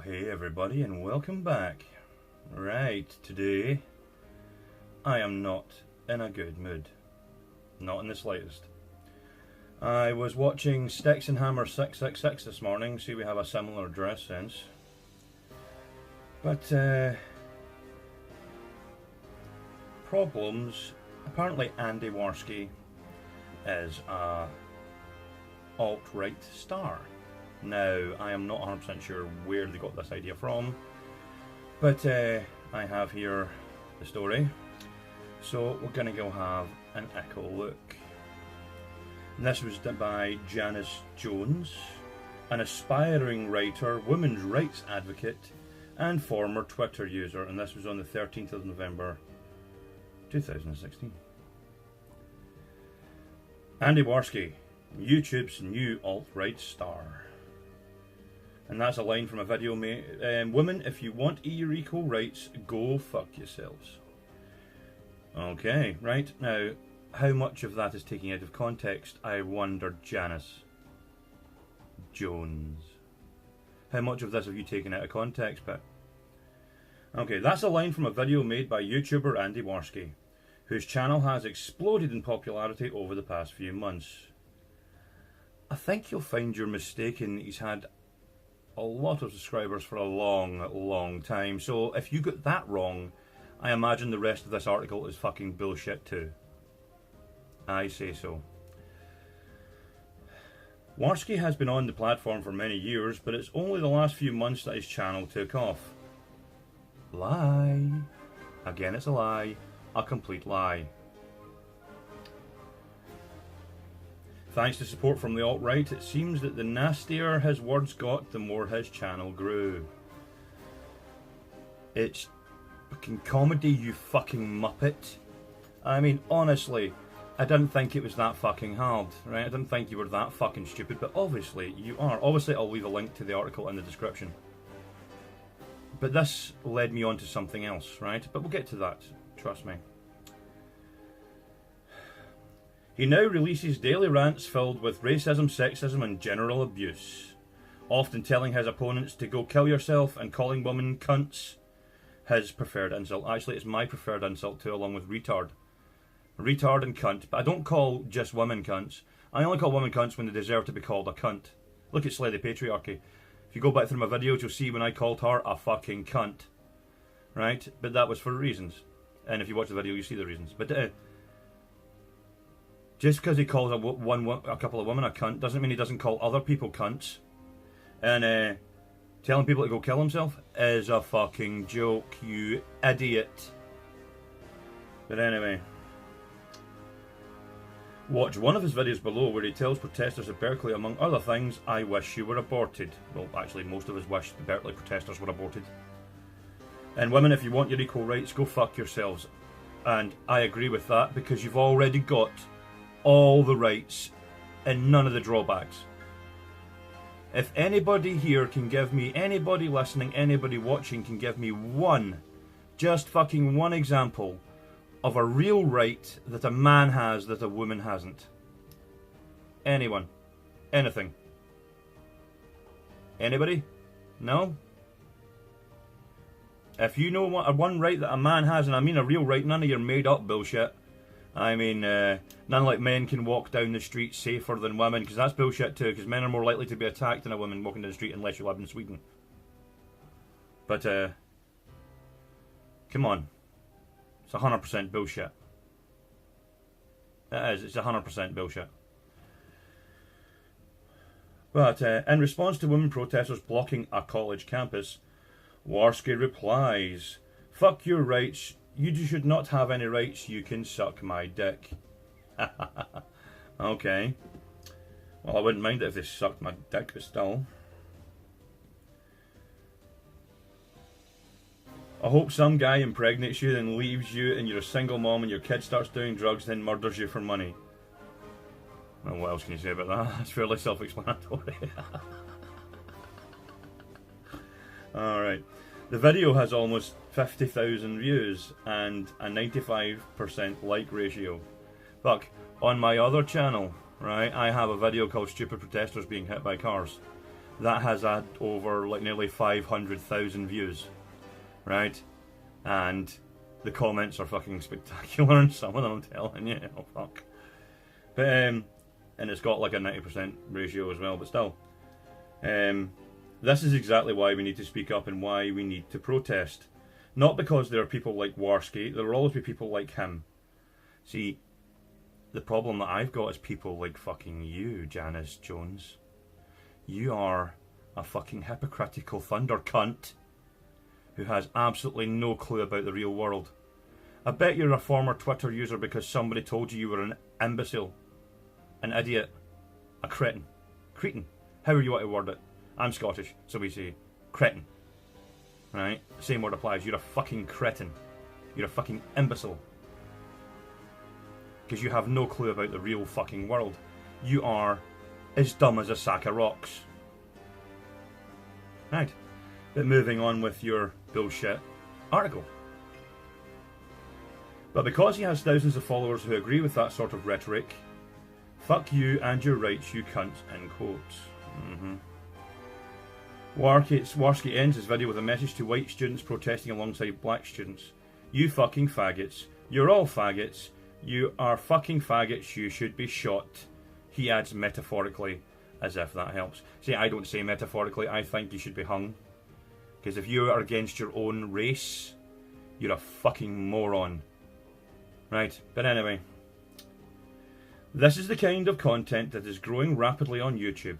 hey everybody, and welcome back. Right, today I am not in a good mood. Not in the slightest. I was watching Sticks and Hammer 666 this morning. See, we have a similar dress sense. But, problems. Apparently Andy Warski is a alt-right star. Now, I am not 100% sure where they got this idea from, but I have here the story, so we're going to go have an echo look. And this was done by Janice Jones, an aspiring writer, women's rights advocate, and former Twitter user, and this was on the 13th of November 2016. Andy Warski, YouTube's new alt-right star. And that's a line from a video, women, if you want your equal rights, go fuck yourselves. Okay, right, now, how much of that is taken out of context, I wonder, Janice Jones. How much of this have you taken out of context, but... Okay, that's a line from a video made by YouTuber Andy Warski, whose channel has exploded in popularity over the past few months. I think you'll find you're mistaken. He's had a lot of subscribers for a long time, so if you got that wrong, I imagine the rest of this article is fucking bullshit too. I say so. Warski has been on the platform for many years, but it's only the last few months that his channel took off. Lie. Again, it's a lie. A complete lie. Thanks to support from the alt-right, it seems that the nastier his words got, the more his channel grew. It's fucking comedy, you fucking muppet. I mean, honestly, I didn't think it was that fucking hard, right? I didn't think you were that fucking stupid, but obviously you are. Obviously, I'll leave a link to the article in the description. But this led me on to something else, right? But we'll get to that, trust me. He now releases daily rants filled with racism, sexism and general abuse, often telling his opponents to go kill yourself and calling women cunts his preferred insult. Actually, it's my preferred insult too, along with retard. Retard and cunt, but I don't call just women cunts. I only call women cunts when they deserve to be called a cunt. Look at Slay the Patriarchy. If you go back through my videos, you'll see when I called her a fucking cunt. Right? But that was for reasons. And if you watch the video, you see the reasons. But just because he calls a couple of women a cunt doesn't mean he doesn't call other people cunts. And telling people to go kill himself is a fucking joke, you idiot. But anyway, watch one of his videos below where he tells protesters at Berkeley, among other things, I wish you were aborted. Well, actually, most of us wish the Berkeley protesters were aborted. And women, if you want your equal rights, go fuck yourselves. And I agree with that, because you've already got all the rights and none of the drawbacks. If anybody here can give me, anybody listening, anybody watching can give me one, just fucking one example of a real right that a man has that a woman hasn't. Anyone. Anything. Anybody? No? If you know what one right that a man has, and I mean a real right, none of your made up bullshit. I mean, none like men can walk down the street safer than women, because that's bullshit too, because men are more likely to be attacked than a woman walking down the street unless you live in Sweden. But, come on. It's 100% bullshit. It is, it's 100% bullshit. But, in response to women protesters blocking a college campus, Warski replies, fuck your rights. You should not have any rights, you can suck my dick. Okay. Well, I wouldn't mind it if they sucked my dick, but still. I hope some guy impregnates you, then leaves you, and you're a single mom, and your kid starts doing drugs, then murders you for money. Well, what else can you say about that? It's fairly self-explanatory. Alright. The video has almost 50,000 views and a 95% like ratio. Fuck, on my other channel, right, I have a video called Stupid Protesters Being Hit by Cars. that has had over like nearly 500,000 views, right? And the comments are fucking spectacular and some of them, I'm telling you, oh fuck. But, and it's got like a 90% ratio as well, but still. This is exactly why we need to speak up and why we need to protest. Not because there are people like Warski, there will always be people like him. See, the problem that I've got is people like fucking you, Janice Jones. You are a fucking hypocritical thunder cunt who has absolutely no clue about the real world. I bet you're a former Twitter user because somebody told you you were an imbecile, an idiot, a cretin. Cretin. However you want to word it. I'm Scottish, so we say cretin. Right? Same word applies. You're a fucking cretin. You're a fucking imbecile. Because you have no clue about the real fucking world. You are as dumb as a sack of rocks. Right. But moving on with your bullshit article. But because he has thousands of followers who agree with that sort of rhetoric, fuck you and your rights, you cunt, in quotes. Warski ends his video with a message to white students protesting alongside black students. You fucking faggots. You're all faggots. You are fucking faggots. You should be shot. He adds metaphorically, as if that helps. See, I don't say metaphorically. I think you should be hung. Because if you are against your own race, you're a fucking moron. Right, but anyway. This is the kind of content that is growing rapidly on YouTube.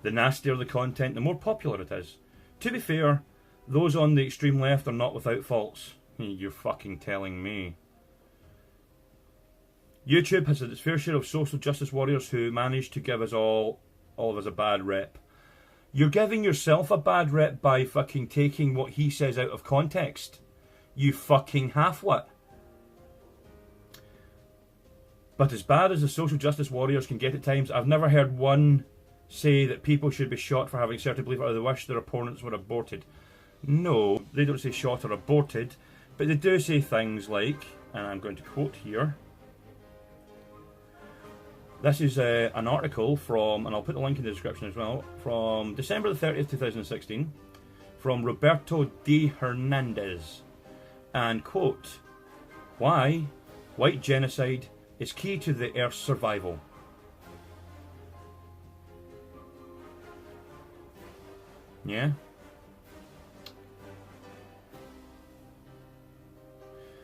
The nastier the content, the more popular it is. To be fair, those on the extreme left are not without faults. You're fucking telling me. YouTube has had its fair share of social justice warriors who manage to give us all of us a bad rep. You're giving yourself a bad rep by fucking taking what he says out of context. You fucking half-wit. But as bad as the social justice warriors can get at times, I've never heard one say that people should be shot for having certain belief or they wish their opponents were aborted. No, they don't say shot or aborted, but they do say things like, and I'm going to quote here. This is an article from, and I'll put the link in the description as well, from December the 30th, 2016, from Roberto D. Hernandez. And quote, why white genocide is key to the Earth's survival. Yeah?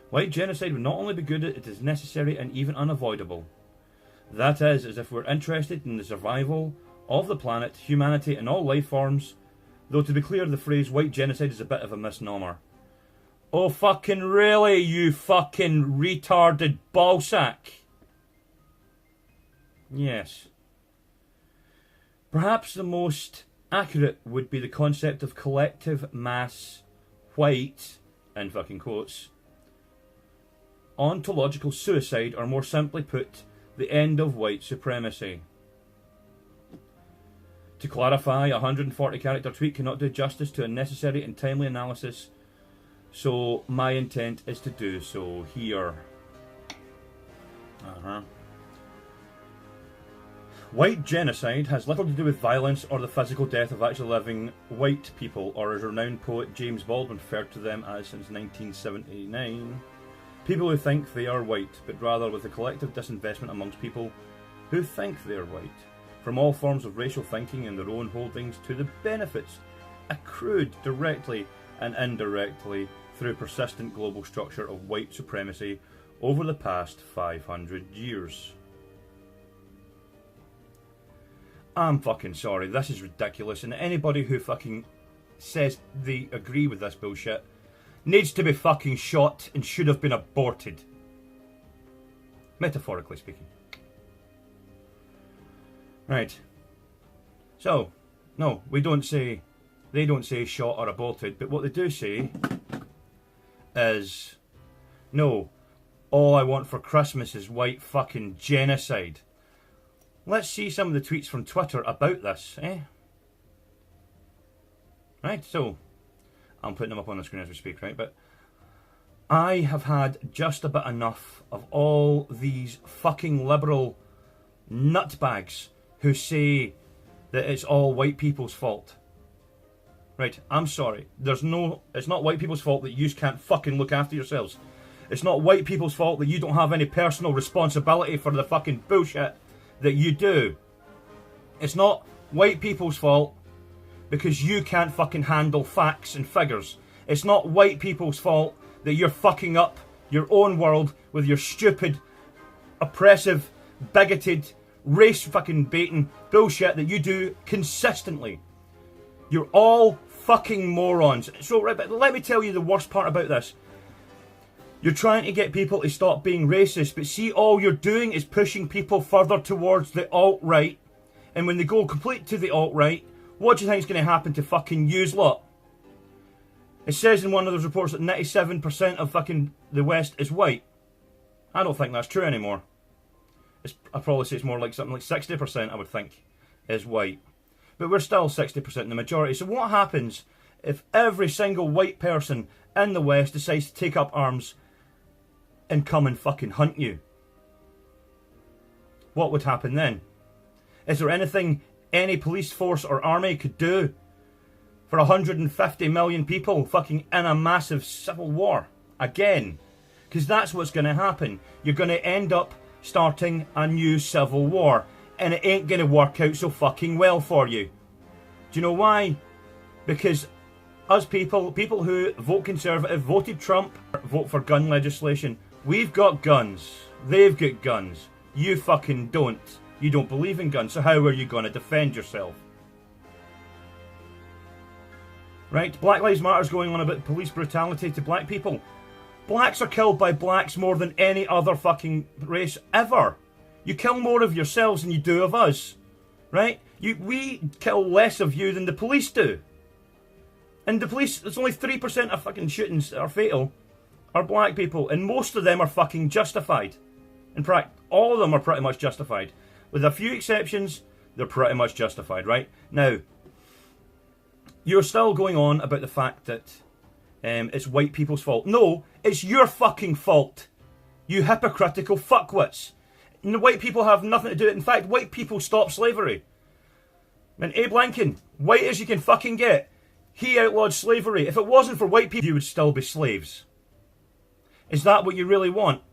White genocide would not only be good, it is necessary and even unavoidable. That is, as if we're interested in the survival of the planet, humanity and all life forms, though to be clear, the phrase white genocide is a bit of a misnomer. Oh fucking really, you fucking retarded ballsack? Yes. Perhaps the most accurate would be the concept of collective mass white, in fucking quotes, ontological suicide, or more simply put, the end of white supremacy. To clarify, a 140 character tweet cannot do justice to a necessary and timely analysis, so my intent is to do so here. White genocide has little to do with violence or the physical death of actually living white people, or as renowned poet James Baldwin referred to them as since 1979, people who think they are white, but rather with the collective disinvestment amongst people who think they are white, from all forms of racial thinking and their own holdings to the benefits accrued directly and indirectly through persistent global structure of white supremacy over the past 500 years. I'm fucking sorry, this is ridiculous, and anybody who fucking says they agree with this bullshit needs to be fucking shot and should have been aborted. Metaphorically speaking. Right. So, no, they don't say shot or aborted, but what they do say is, no, all I want for Christmas is white fucking genocide. Let's see some of the tweets from Twitter about this, eh? Right, so, I'm putting them up on the screen as we speak, right? But I have had just about enough of all these fucking liberal nutbags who say that it's all white people's fault. Right, I'm sorry. It's not white people's fault that you can't fucking look after yourselves. It's not white people's fault that you don't have any personal responsibility for the fucking bullshit that you do. It's not white people's fault because you can't fucking handle facts and figures. It's not white people's fault that you're fucking up your own world with your stupid, oppressive, bigoted, race fucking baiting bullshit that you do consistently. You're all fucking morons. So, right, but let me tell you the worst part about this. You're trying to get people to stop being racist, but see, all you're doing is pushing people further towards the alt-right. And when they go complete to the alt-right, what do you think is going to happen to fucking yous lot? It says in one of those reports that 97% of fucking the West is white. I don't think that's true anymore. I'd probably say it's more like something like 60%, I would think, is white. But we're still 60% in the majority. So what happens if every single white person in the West decides to take up arms and come and fucking hunt you? What would happen then? Is there anything any police force or army could do for 150 million people fucking in a massive civil war? Again. Because that's what's going to happen. You're going to end up starting a new civil war. And it ain't going to work out so fucking well for you. Do you know why? Because us people who vote Conservative, voted Trump, vote for gun legislation. We've got guns. They've got guns. You fucking don't. You don't believe in guns. So how are you going to defend yourself? Right? Black Lives Matter's going on about police brutality to black people. Blacks are killed by blacks more than any other fucking race ever. You kill more of yourselves than you do of us. Right? We kill less of you than the police do. And the police, it's only 3% of fucking shootings that are fatal are black people. And most of them are fucking justified. In fact, all of them are pretty much justified. With a few exceptions, they're pretty much justified, right? Now, you're still going on about the fact that it's white people's fault. No, it's your fucking fault. You hypocritical fuckwits. And the white people have nothing to do with it. In fact, white people stopped slavery. And Abe Lincoln, white as you can fucking get, he outlawed slavery. If it wasn't for white people, you would still be slaves. Is that what you really want?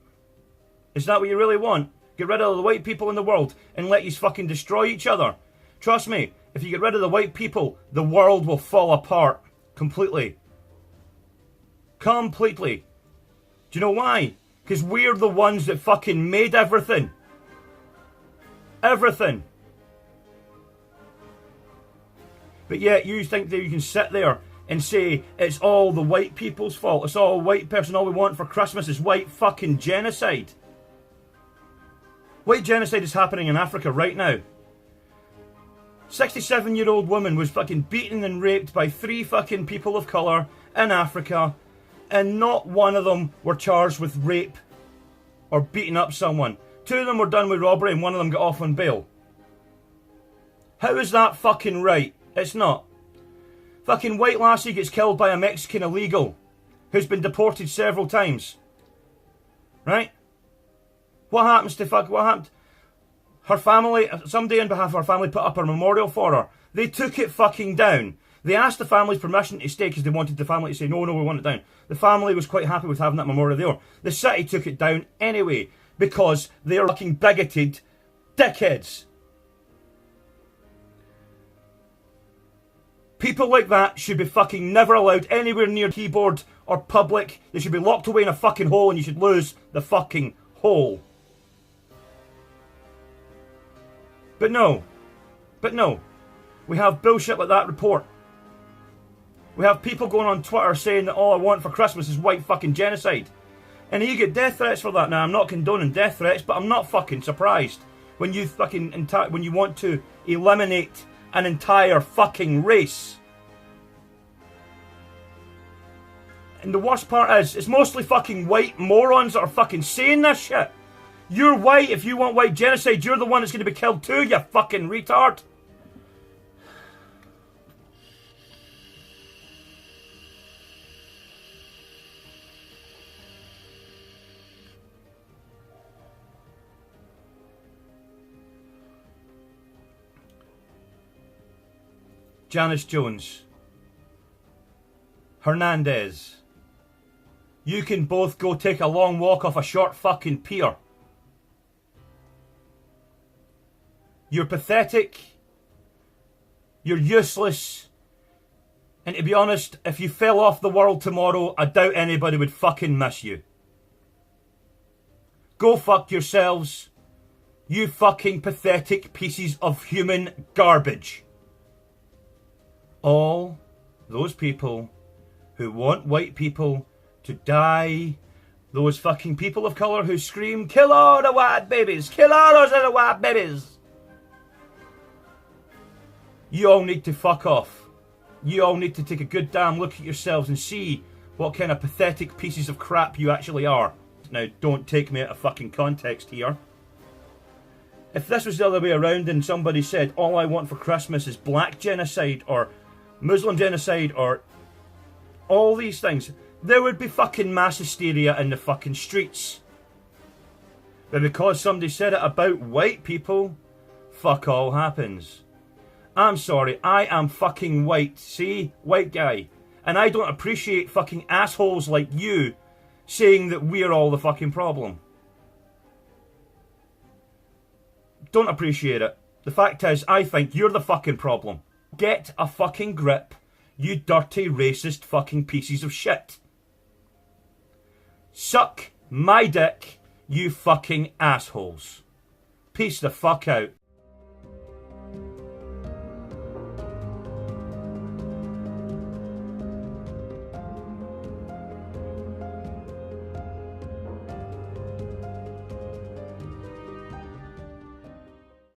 Is that what you really want? Get rid of the white people in the world and let you fucking destroy each other? Trust me, if you get rid of the white people, the world will fall apart. Completely. Completely. Do you know why? Because we're the ones that fucking made everything. Everything. But yet you think that you can sit there and say it's all the white people's fault. It's all white person. All we want for Christmas is white fucking genocide. White genocide is happening in Africa right now. 67-year-old woman was fucking beaten and raped by 3 fucking people of colour in Africa, and not one of them were charged with rape or beating up someone. 2 of them were done with robbery and 1 of them got off on bail. How is that fucking right? It's not. Fucking white lassie gets killed by a Mexican illegal who's been deported several times. Right? What happens to what happened? Her family, somebody on behalf of her family put up a memorial for her. They took it fucking down. They asked the family's permission to stay because they wanted the family to say, no, we want it down. The family was quite happy with having that memorial there. The city took it down anyway because they're fucking bigoted dickheads. People like that should be fucking never allowed anywhere near keyboard or public. They should be locked away in a fucking hole and you should lose the fucking hole. But no. We have bullshit like that report. We have people going on Twitter saying that all I want for Christmas is white fucking genocide. And you get death threats for that. Now, I'm not condoning death threats, but I'm not fucking surprised when you fucking when you want to eliminate an entire fucking race. And the worst part is, it's mostly fucking white morons that are fucking saying this shit. You're white. If you want white genocide, you're the one that's going to be killed too, you fucking retard. Janice Jones. Hernandez. You can both go take a long walk off a short fucking pier. You're pathetic. You're useless. And to be honest, if you fell off the world tomorrow, I doubt anybody would fucking miss you. Go fuck yourselves. You fucking pathetic pieces of human garbage. All those people who want white people to die, those fucking people of colour who scream, kill all the white babies, kill all those little white babies. You all need to fuck off. You all need to take a good damn look at yourselves and see what kind of pathetic pieces of crap you actually are. Now, don't take me out of fucking context here. If this was the other way around and somebody said, all I want for Christmas is black genocide or Muslim genocide or all these things, there would be fucking mass hysteria in the fucking streets. But because somebody said it about white people, fuck all happens. I'm sorry, I am fucking white, see? White guy. And I don't appreciate fucking assholes like you saying that we're all the fucking problem. Don't appreciate it. The fact is, I think you're the fucking problem. Get a fucking grip, you dirty, racist fucking pieces of shit. Suck my dick, you fucking assholes. Peace the fuck out.